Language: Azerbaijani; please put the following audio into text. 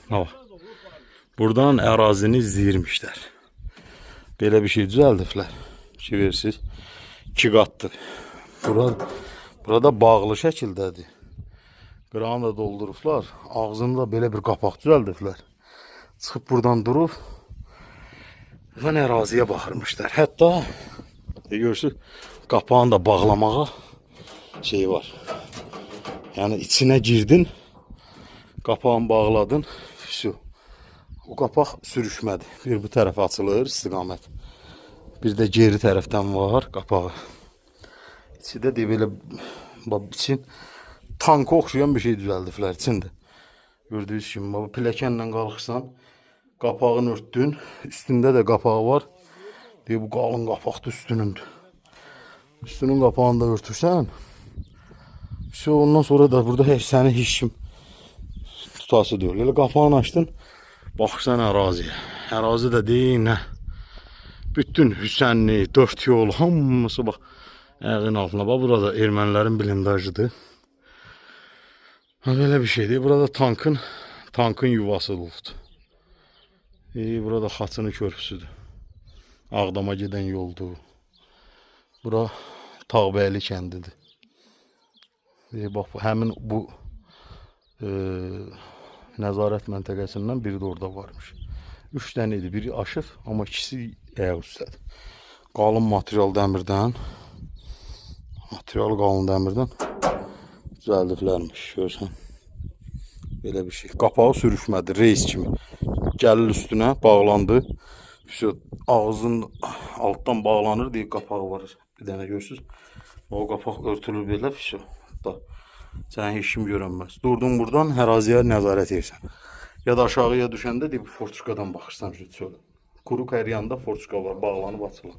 Ha. Buradan ərazini izləyirmişlər. Belə bir şey düzəldiblər. Ki versiz 2 qatdır. Burada bağlı şəkildədir. Qırağını da doldurublar. Ağzında belə bir qapaq düzəldiblər. Çıxıb buradan durub və əraziyə baxırmışlar. Hətta görürsünüz qapağını da bağlamağa şey var. Yəni içinə girdin, qapağını bağladın. Şu. O qapaq sürüşmədi. Bir bu tərəfə açılır istiqamət. Bir də geri tərəfdən var qapağı. İçi də belə için tanka oxşayan bir şey düzəldiblər içində. Gördüyünüz kimi pilləkənlə qalxırsan, qapağını örtdün, üstündə də qapağı var. Bu qalın qapaqdır üstünündür. Üstünün qapağını da örtürsən. Ondan sonra da burada səni heç kim tutası deyil. Elə qapağını açdın, baxırsan əraziyə. Ərazi də deyil, nə? Bütün Hüsənli, 4 yol, hamısı bax, ayağın altına. Bax, burada ermənilərin blindajıdır. Belə bir şeydir. Burada tankın yuvası olubdur. Burada Xaçını körpüsüdür. Ağdama gedən yoldur. Bura Tağbəyli kəndidir. Bax, həmin bu nəzarət məntəqəsindən biri də orada varmış. 3 dənə idi. Biri aşıb, amma ikisi ayaq üstədir. Qalın material dəmirdən düzəldiblərmiş. Görsən. Belə bir şey. Qapağı sürüşmədi. Reis kimi. Gəlir üstünə, bağlandı. Ağzın altdan bağlanır deyə qapağı var. Bir dənə görürsünüz. O qapaq örtülür belə. Səni heç kim görənməz. Durdun buradan əraziyə nəzarət edirsən. Ya da aşağıya düşəndə forçukadan baxırsan çölə. Quru qəriyanda forçuka var, bağlanıb açılır.